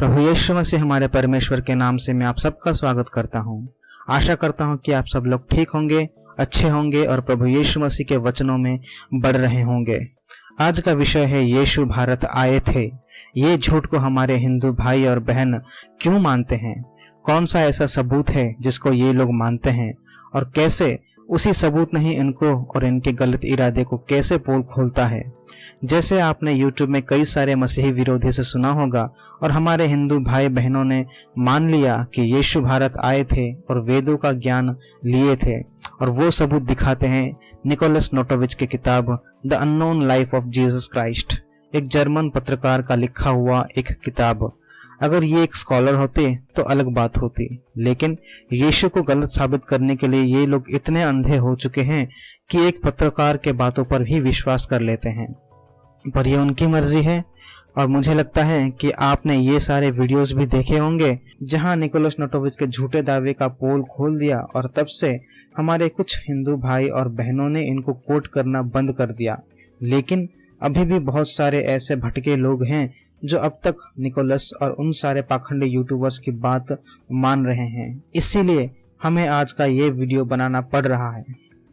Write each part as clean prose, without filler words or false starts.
प्रभु यीशु मसीह हमारे परमेश्वर के नाम से मैं आप सबका स्वागत करता हूँ। आशा करता हूँ कि आप सब लोग ठीक होंगे, अच्छे होंगे और प्रभु यीशु मसीह के वचनों में बढ़ रहे होंगे। आज का विषय है यीशु भारत आए थे। ये झूठ को हमारे हिंदू भाई और बहन क्यों मानते हैं? कौन सा ऐसा सबूत है जिसको ये लोग मानते हैं और कैसे उसी सबूत नहीं इनको और इनके गलत इरादे को कैसे पोल खोलता है? जैसे आपने YouTube में कई सारे मसीही विरोधी से सुना होगा और हमारे हिंदू भाई बहनों ने मान लिया कि यीशु भारत आए थे और वेदों का ज्ञान लिए थे, और वो सबूत दिखाते हैं निकोलस नोटोविच की किताब the unknown life of Jesus Christ, एक जर्मन पत्रकार का लिखा हुआ एक किताब। अगर ये एक स्कॉलर होते तो अलग बात होती, लेकिन यीशु को गलत साबित करने के लिए ये लोग इतने अंधे हो चुके हैं कि एक पत्रकार के बातों पर भी विश्वास कर लेते हैं। पर ये उनकी मर्जी है, और मुझे लगता है कि आपने ये सारे वीडियोस भी देखे होंगे जहां निकोलस नोटोविच के झूठे दावे का पोल खोल दिया, और तब से हमारे कुछ हिंदू भाई और बहनों ने इनको कोट करना बंद कर दिया। लेकिन अभी भी बहुत सारे ऐसे भटके लोग हैं जो अब तक निकोलस और उन सारे पाखंडी यूट्यूबर्स की बात मान रहे हैं। इसीलिए हमें आज का ये वीडियो बनाना पड़ रहा है।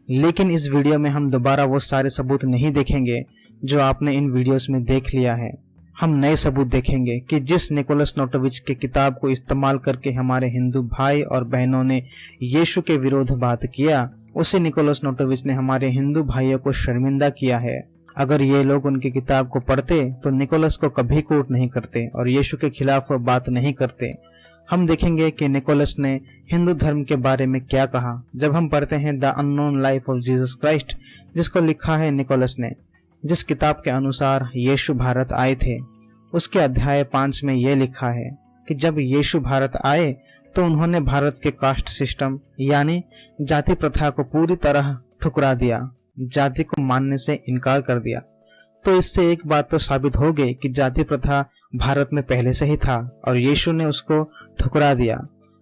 लेकिन इस वीडियो में हम दोबारा वो सारे सबूत नहीं देखेंगे जो आपने इन वीडियोस में देख लिया है। हम नए सबूत देखेंगे कि जिस निकोलस नोटोविच के किताब को इस्तेमाल करके हमारे हिंदू भाई और बहनों ने यीशु के विरोध बात किया, उसी निकोलस नोटोविच ने हमारे हिंदू भाइयों को शर्मिंदा किया है। अगर ये लोग उनकी किताब को पढ़ते तो निकोलस को कभी कोट नहीं करते और यीशु के खिलाफ बात नहीं करते। हम देखेंगे कि निकोलस ने हिंदू धर्म के बारे में क्या कहा जब हम पढ़ते हैं the unknown life of Jesus Christ, जिसको लिखा है निकोलस ने। जिस किताब के अनुसार यीशु भारत आए थे, उसके अध्याय 5 में यह लिखा है कि जब यीशु भारत आए तो उन्होंने भारत के कास्ट सिस्टम यानी जाति प्रथा को पूरी तरह ठुकरा दिया, जाति को मानने से इनकार कर दिया। तो इससे एक बात तो साबित हो गई कि जाति प्रथा भारत में पहले से ही था और यीशु ने उसको ठुकरा दिया।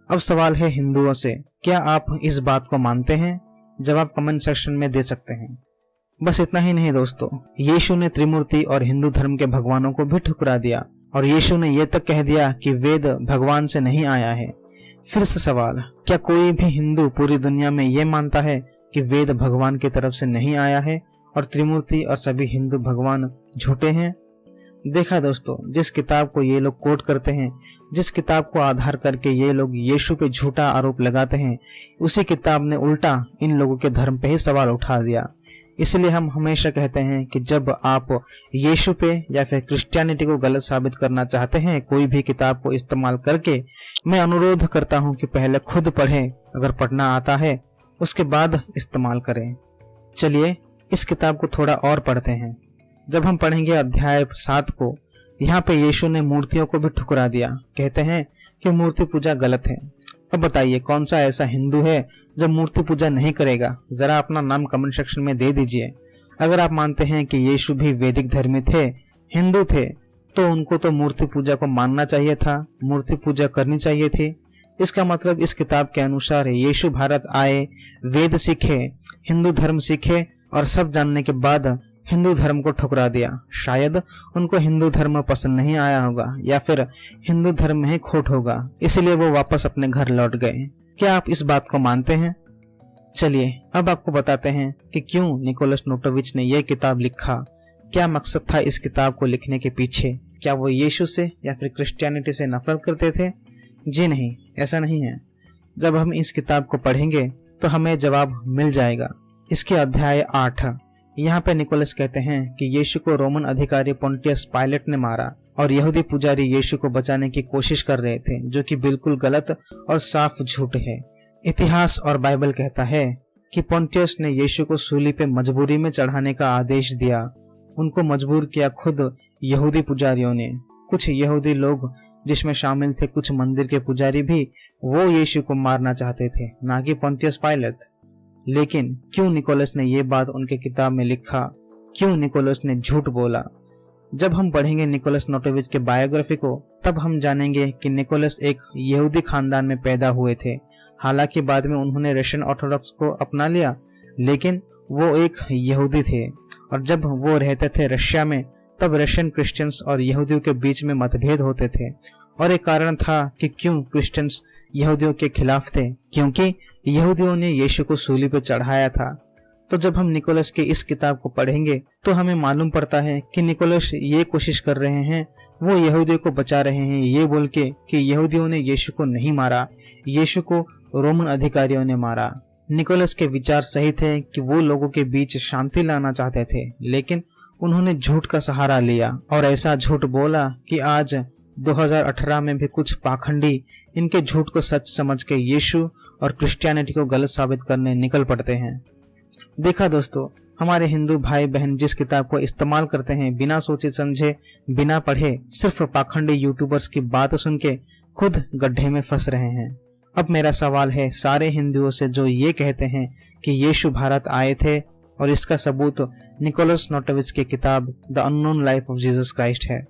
अब सवाल है हिंदुओं से, क्या आप इस बात को मानते हैं? जवाब कमेंट सेक्शन में दे सकते हैं। बस इतना ही नहीं दोस्तों, यीशु ने त्रिमूर्ति और हिंदू धर्म के भगवानों को भी ठुकरा दिया, और यीशु ने यह तक कह दिया कि वेद भगवान से नहीं आया है। फिर से सवाल, क्या कोई भी हिंदू पूरी दुनिया में यह मानता है कि वेद भगवान की तरफ से नहीं आया है और त्रिमूर्ति और सभी हिंदू भगवान झूठे हैं? देखा दोस्तों, जिस किताब को ये लोग कोट करते हैं, जिस किताब को आधार करके ये लोग यीशु पे झूठा आरोप लगाते हैं, उसी किताब ने उल्टा इन लोगों के धर्म पे ही सवाल उठा दिया। इसलिए हम हमेशा कहते हैं कि जब आप यीशु पे या फिर क्रिश्चियनिटी को गलत साबित करना चाहते हैं कोई भी किताब को इस्तेमाल करके, मैं अनुरोध करता हूं कि पहले खुद पढ़ें, अगर पढ़ना आता है उसके बाद इस्तेमाल करें। चलिए इस किताब को थोड़ा और पढ़ते हैं। जब हम पढ़ेंगे अध्याय 7 को, यहाँ पे यीशु ने मूर्तियों को भी ठुकरा दिया। कहते हैं कि मूर्ति पूजा गलत है। अब बताइए कौन सा ऐसा हिंदू है जो मूर्ति पूजा नहीं करेगा? जरा अपना नाम कमेंट सेक्शन में दे दीजिए। अगर आप मानते हैं कि यीशु भी वैदिक धर्मी थे, हिंदू थे, तो उनको तो मूर्ति पूजा को मानना चाहिए था, मूर्ति पूजा करनी चाहिए थी। इसका मतलब इस किताब के अनुसार यीशु भारत आए, वेद सीखे, हिंदू धर्म सीखे और सब जानने के बाद हिंदू धर्म को ठुकरा दिया। शायद उनको हिंदू धर्म पसंद नहीं आया होगा या फिर हिंदू धर्म में ही खोट होगा, इसलिए वो वापस अपने घर लौट गए। क्या आप इस बात को मानते हैं? चलिए अब आपको बताते हैं कि क्यों निकोलस नोटोविच ने यह किताब लिखा। क्या मकसद था इस किताब को लिखने के पीछे? क्या वो यीशु से या फिर क्रिश्चियनिटी से नफरत करते थे? जी नहीं, ऐसा नहीं है। जब हम इस किताब को पढ़ेंगे तो हमें जवाब मिल जाएगा। इसके अध्याय 8, यहाँ पे निकोलस कहते हैं कि यीशु को रोमन अधिकारी पोंटियस पायलट ने मारा और यहूदी पुजारी यीशु को बचाने की कोशिश कर रहे थे, जो कि बिल्कुल गलत और साफ झूठ है। इतिहास और बाइबल कहता है कि पोंटियस ने यीशु को सूली पे मजबूरी में चढ़ाने का आदेश दिया। उनको मजबूर किया खुद यहूदी पुजारियों ने। कुछ यहूदी लोग, जिसमें शामिल थे कुछ मंदिर के पुजारी भी, वो यीशु को मारना चाहते थे, ना कि पोंटियस पायलट। लेकिन क्यों निकोलस ने ये बात उनके किताब में लिखा? क्यों निकोलस ने झूठ बोला? जब हम पढ़ेंगे निकोलस नोटोविच के बायोग्राफी को, तब हम जानेंगे कि निकोलस एक यहूदी खानदान में पैदा हुए थे। हालांकि बाद में उन्होंने रशियन ऑर्थोडॉक्स को अपना लिया, लेकिन वो एक यहूदी थे। और जब वो रहते थे रशिया में, तब रशियन क्रिश्चियंस और यहूदियों के बीच में मतभेद होते थे और एक कारण था कि क्यों क्रिश्चियंस यहूदियों के खिलाफ थे, क्योंकि यहूदियों ने यीशु को सूली पर चढ़ाया था। तो जब हम निकोलस के इस किताब को पढ़ेंगे तो हमें मालूम पड़ता है कि निकोलस ये कोशिश कर रहे हैं, वो यहूदियों को बचा रहे हैं ये बोल के कि यहूदियों ने यीशु को नहीं मारा, यीशु को रोमन अधिकारियों ने मारा। निकोलस के विचार सही थे कि वो लोगों के बीच शांति लाना चाहते थे, लेकिन उन्होंने झूठ का सहारा लिया और ऐसा झूठ बोला कि आज 2018 में भी कुछ पाखंडी इनके झूठ को सच समझ के यीशु और क्रिश्चियनिटी को गलत साबित करने निकल पड़ते हैं। देखा दोस्तों, हमारे हिंदू भाई बहन जिस किताब को इस्तेमाल करते हैं बिना सोचे समझे, बिना पढ़े, सिर्फ पाखंडी यूट्यूबर्स की बात सुन के खुद गड्ढे में फंस रहे हैं। अब मेरा सवाल है सारे हिंदुओं से जो ये कहते हैं कि यीशु भारत आए थे, और इसका सबूत निकोलस नोटोविच की किताब the unknown life of Jesus Christ है।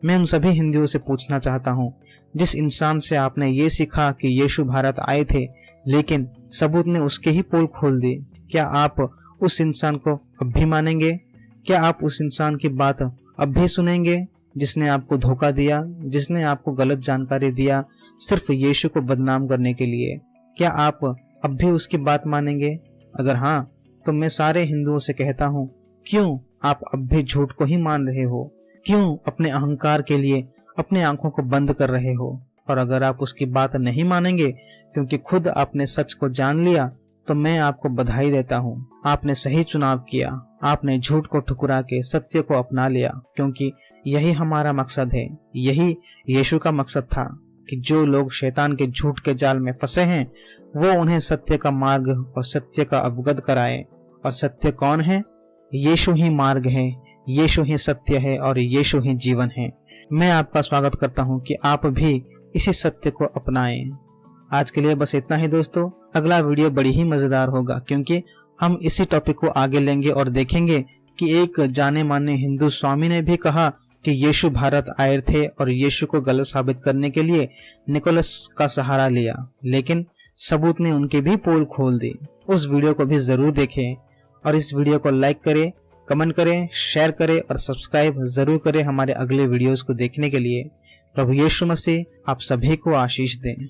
मैं उन सभी हिंदुओं से पूछना चाहता हूँ, जिस इंसान से आपने ये सीखा कि यीशु भारत आए थे लेकिन सबूत ने उसके ही पोल खोल दी, क्या आप उस इंसान को अब भी मानेंगे? क्या आप उस इंसान की बात अब भी सुनेंगे जिसने आपको धोखा दिया, जिसने आपको गलत जानकारी दिया सिर्फ यीशु को बदनाम करने के लिए? क्या आप अब भी उसकी बात मानेंगे? अगर हाँ, तो मैं सारे हिंदुओं से कहता हूँ, क्यों आप अब भी झूठ को ही मान रहे हो? क्यों अपने अहंकार के लिए अपने आंखों को बंद कर रहे हो? और अगर आप उसकी बात नहीं मानेंगे क्योंकि खुद आपने सच को जान लिया, तो मैं आपको बधाई देता हूँ। आपने सही चुनाव किया, आपने झूठ को ठुकरा के सत्य को अपना लिया, क्योंकि यही हमारा मकसद है, यही यीशु का मकसद था कि जो लोग शैतान के झूठ के जाल में फंसे हैं वो उन्हें सत्य का मार्ग और सत्य का अवगत कराए। और सत्य कौन है? यीशु ही मार्ग है, यीशु ही सत्य है और यीशु ही जीवन है। मैं आपका स्वागत करता हूं कि आप भी इसी सत्य को अपनाएं। आज के लिए बस इतना ही दोस्तों। अगला वीडियो बड़ी ही मजेदार होगा, क्योंकि हम इसी टॉपिक को आगे लेंगे और देखेंगे कि एक जाने माने हिंदू स्वामी ने भी कहा कि यीशु भारत आए थे और यीशु को गलत साबित करने के लिए निकोलस का सहारा लिया, लेकिन सबूत ने उनके भी पोल खोल दी। उस वीडियो को भी जरूर देखें और इस वीडियो को लाइक करें, कमेंट करें, शेयर करें और सब्सक्राइब जरूर करें हमारे अगले वीडियोस को देखने के लिए। प्रभु यीशु मसीह आप सभी को आशीष दें।